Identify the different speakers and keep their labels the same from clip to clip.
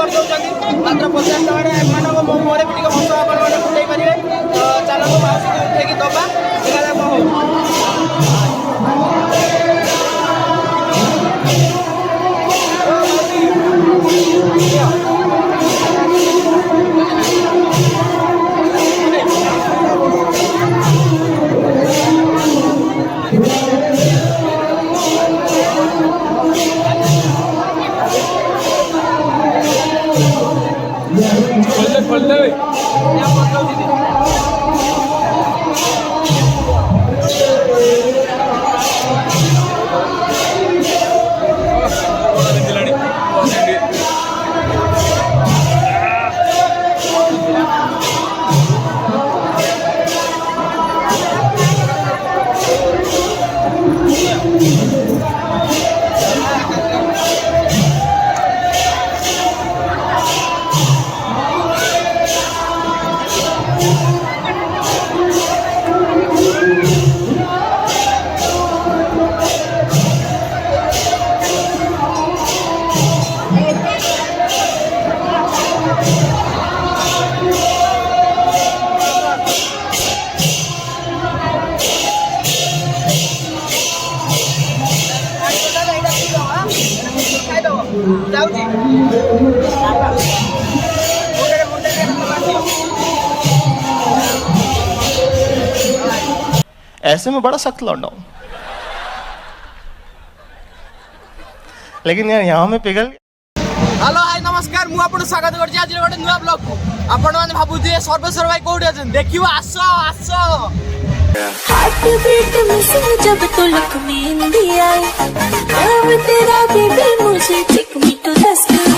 Speaker 1: करदे मात्र 50 टका एम मो मोरे भी हस आप फुटे पारे तो चलो माउसी को उठेकी दबा देखा कौन
Speaker 2: ऐसे में बड़ा सख्त लौंडा हूं, लेकिन यार यहाँ में पिघल।
Speaker 1: हेलो हाय नमस्कार मु आपन स्वागत करछि आज गोटे नुवा ब्लॉग को आपण माने भाबुथिए सर्वेश्वर भाई कोठी अछन देखियो आसो आसो
Speaker 3: हार्ट बीट मिसिंग जब तो लुक में इंडिया आई तेरा बेबी मुझे take me to the sky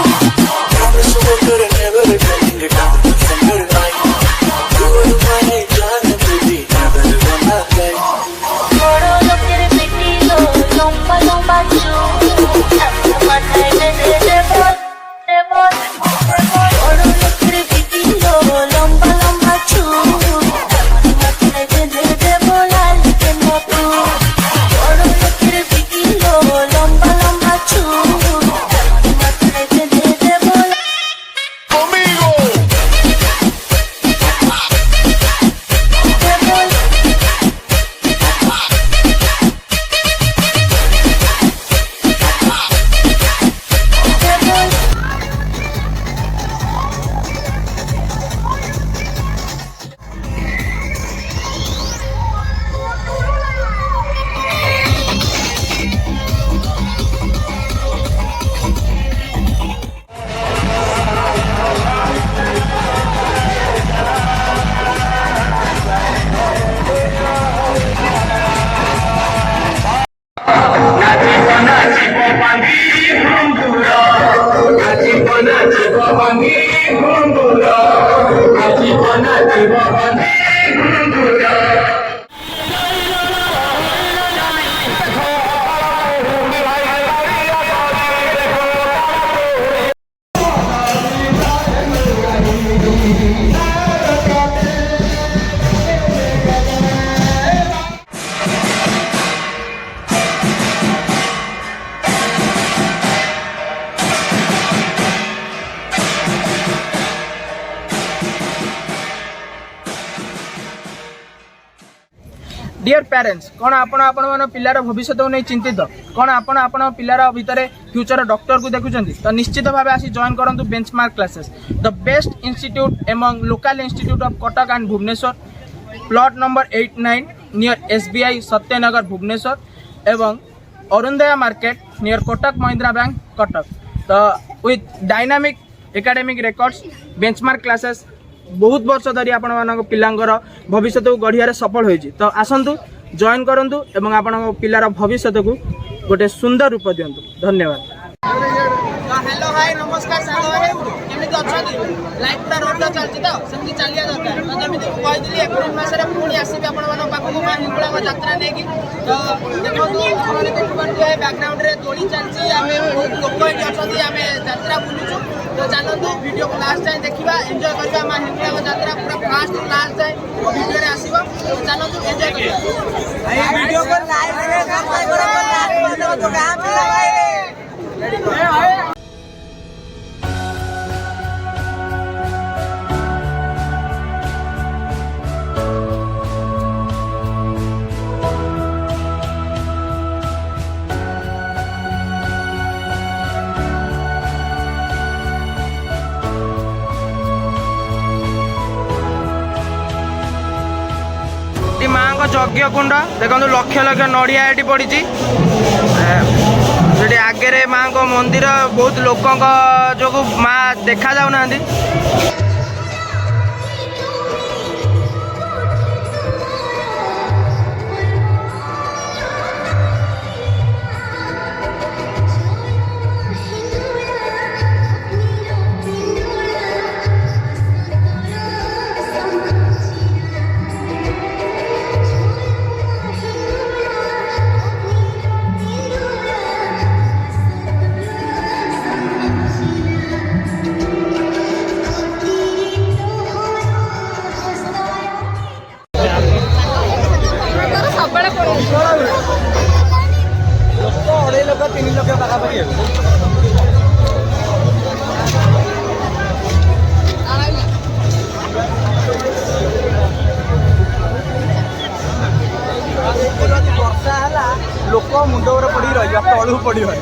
Speaker 1: dear parents कौन आपण पिलार भविष्य को नहीं चिंतित कौन आपण पिलार भितर फ्यूचर डॉक्टर को देखुं तो निश्चित भाव आसी जॉइन करूँ Benchmark classes the best institute among local institute of Cuttack and Bhubaneswar plot number 89 near SBI Satyanagar Bhubaneswar एवं Arunodaya market near Kotak Mahindra bank Cuttack तो with dynamic academic records Benchmark classes बहुत वर्ष धरी आपण पिलांकर भविष्य को गढ़िया सफल होती तो आसतु जॉइन करूँ एवं आपण पिलार भविष्य को गोटे सुंदर रूप दिंतु धन्यवाद। हेलो हाय नमस्कार केमी लाइफ पूरा रोड चलती तो सेमती चलिया दरकार तो जमी कही एप्रिल मसरे पुणी आसबि पाखक माँ हिंगुला यात्रा नहीं तो देखो देखिए बैकग्राउंड रे दोली चलती आम बहुत लोक ये अच्छा आम यात्रा बुलूचु तो चलतु वीडियो को लास्ट जाए देखा एंजॉय करवा माँ हिंगुला यात्रा पूरा फास्ट टू लास्ट जाए वीडियो रे आसीबो तो चलतु एंजॉय करवा वीडियो को लाइव ଯଜ୍ଞ କୁଣ୍ଡ ଦେଖନ୍ତୁ ଲକ୍ଷ ଲକ୍ଷ ନଡ଼ିଆ ଏଠି ପଡ଼ିଛି। ସେଠି ଆଗରେ ମାଙ୍କ ମନ୍ଦିର ବହୁତ ଲୋକଙ୍କ ଯୋଗୁଁ ମା ଦେଖା ଯାଉନାହାନ୍ତି। ବର୍ଷା ହେଲା ଲୋକ ମୁଣ୍ଡ ଉପରେ ପଡ଼ିକି ରହିଯିବ ତଳକୁ ପଡ଼ିବନି।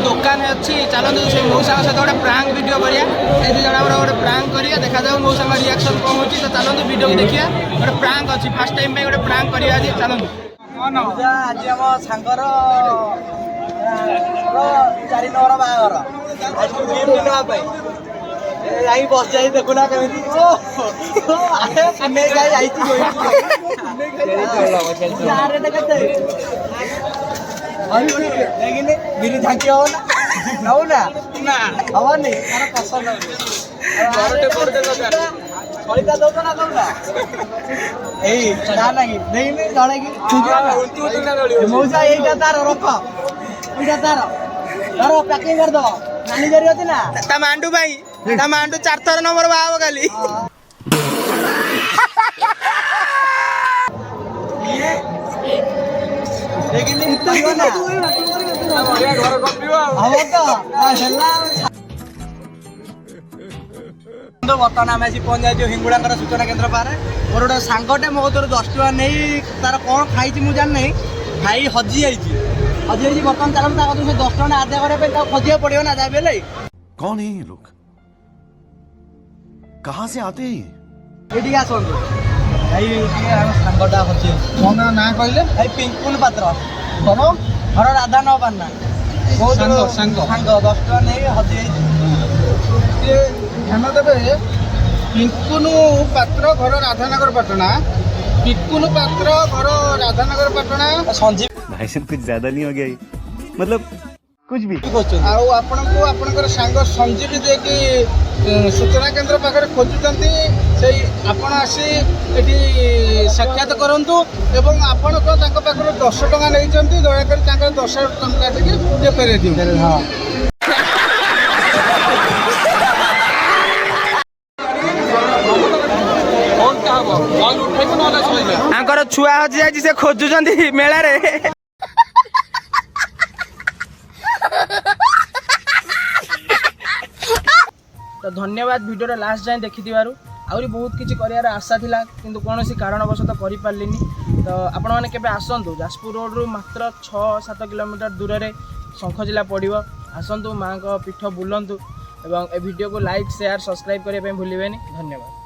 Speaker 1: ଦୋକାନ ଅଛି ଚାଲନ୍ତୁ ସେ ମଉସାଙ୍କ ସହିତ ଗୋଟେ ପ୍ରାଙ୍କ ଭିଡ଼ିଓ କରିବା। ଏ ଦୁଇ ଜଣ ଆମର ଗୋଟେ ପ୍ରାଙ୍କ କରିବା ଦେଖାଯାଉ ମଉସାଙ୍କ ରିଆକ୍ସନ୍ କ'ଣ ହେଉଛି। ତ ଚାଲନ୍ତୁ ଭିଡ଼ିଓକୁ ଦେଖିବା। ଗୋଟେ ପ୍ରାଙ୍କ ଅଛି ଫାର୍ଷ୍ଟ ଟାଇମ୍ ପାଇଁ ଗୋଟେ ପ୍ରାଙ୍କ କରିବା ଆଜି ଚାଲନ୍ତୁ।
Speaker 4: ଆଜି ଆମ ସାଙ୍ଗର 4 ନମ୍ବର ବାହାଘର ନେବା ପାଇଁ ଯାଇ ବସ ଯାଇ ଦେଖୁନା କେମିତି ବିରି ଝାଙ୍କି ହବ ନା ନବୁ ନା ହବନି ତାର ପସନ୍ଦ ସଳିତା ଦଉଛ ନା ଦଉନା ଏଇ ନା ନାକି ଦେଇନି ଜଣେ କି ମଉସା ଏଇଟା ତାର ରଖ ଏଇଟା ତାର ପ୍ୟାକିଂ କରିଦବ ନାନୀ ଜରି ଅଛି ନା
Speaker 1: ତା ମାଣ୍ଡୁ ପାଇଁ ତା ମାଣ୍ଡୁ 4 ଥର ନମ୍ବର ବାହା ହବ କାଲି।
Speaker 4: ବର୍ତ୍ତମାନ ଆମେ ଆସି ପହଞ୍ଚାଇଛୁ ହିଙ୍ଗୁଳାଙ୍କର ସୂଚନା କେନ୍ଦ୍ର ପାଖରେ। ମୋର ଗୋଟେ ସାଙ୍ଗଟେ ମୋ କତରୁ 10 ଟଙ୍କା ନେଇ ତାର କ'ଣ ଖାଇଛି ମୁଁ ଜାଣିନାହିଁ ଖାଇ ହଜିଯାଇଛି। ବର୍ତ୍ତମାନ ଚାଲନ୍ତୁ ତା କତରୁ ସେ 10 ଟଙ୍କା ଆଦାୟ କରିବା ପାଇଁ ତାକୁ ଖୋଜିବାକୁ ପଡ଼ିବ ନା ଯାହା ବି ହେଲେ।
Speaker 5: कौन है ये लोग कहाँ से आते हैं?
Speaker 4: ଏଠିକି ଆସନ୍ତୁ ଭାଇ ଆମ ସାଙ୍ଗଟା ହଜିଯାଇଛି।
Speaker 1: କ'ଣ ନାଁ କହିଲେ?
Speaker 4: ଭାଇ ପିଙ୍କୁନ ପାତ୍ର ଘର ରାଧା ନପାନ୍ନା ସାଙ୍ଗ 10 ଟଙ୍କା ନେଇ ହଜିଯାଇଛି।
Speaker 1: ଧ୍ୟାନ ଦେବେ ପିଙ୍କୁନୁ ପାତ୍ର ଘର ରାଧାନଗର ପାଟଣା। ପିକୁନୁ ପାତ୍ର ଘର ରାଧାନଗର ପାଟଣା।
Speaker 4: ସଞ୍ଜୀବ
Speaker 5: भाई साहब कुछ ज्यादा नहीं हो गया ये? मतलब कुछ भी
Speaker 1: ଆଉ ଆପଣଙ୍କୁ ଆପଣଙ୍କର ସାଙ୍ଗ ସଞ୍ଜୀବ ଯିଏକି ସୂଚନା କେନ୍ଦ୍ର ପାଖରେ ଖୋଜୁଛନ୍ତି ସେଇ ଆପଣ ଆସି ଏଠି ସାକ୍ଷାତ କରନ୍ତୁ ଏବଂ ଆପଣଙ୍କ ତାଙ୍କ ପାଖରୁ 10 ଟଙ୍କା ନେଇଛନ୍ତି ଦୟାକରି ତାଙ୍କର 10 ଟଙ୍କା ଟିକେ ଫେରେଇ ଦିଅନ୍ତୁ।
Speaker 4: ହଁ
Speaker 1: ତାଙ୍କର ଛୁଆ ହଜି ଯାଇଛି ସେ ଖୋଜୁଛନ୍ତି ମେଳାରେ। ତ ଧନ୍ୟବାଦ ଭିଡ଼ିଓର ଲାଷ୍ଟ ଯାଏଁ ଦେଖିଥିବାରୁ। ଆହୁରି ବହୁତ କିଛି କରିବାର ଆଶା ଥିଲା କିନ୍ତୁ କୌଣସି କାରଣବଶତଃ କରିପାରିଲିନି। ତ ଆପଣମାନେ କେବେ ଆସନ୍ତୁ ଯାଜପୁର ରୋଡ଼ରୁ ମାତ୍ର 6-7 କିଲୋମିଟର ଦୂରରେ ଶଙ୍ଖଚିଲା ପଡ଼ିବ। ଆସନ୍ତୁ ମାଙ୍କ ପୀଠ ବୁଲନ୍ତୁ ଏବଂ ଏ ଭିଡ଼ିଓକୁ ଲାଇକ୍ ସେୟାର ସବସ୍କ୍ରାଇବ୍ କରିବା ପାଇଁ ଭୁଲିବେନି। ଧନ୍ୟବାଦ।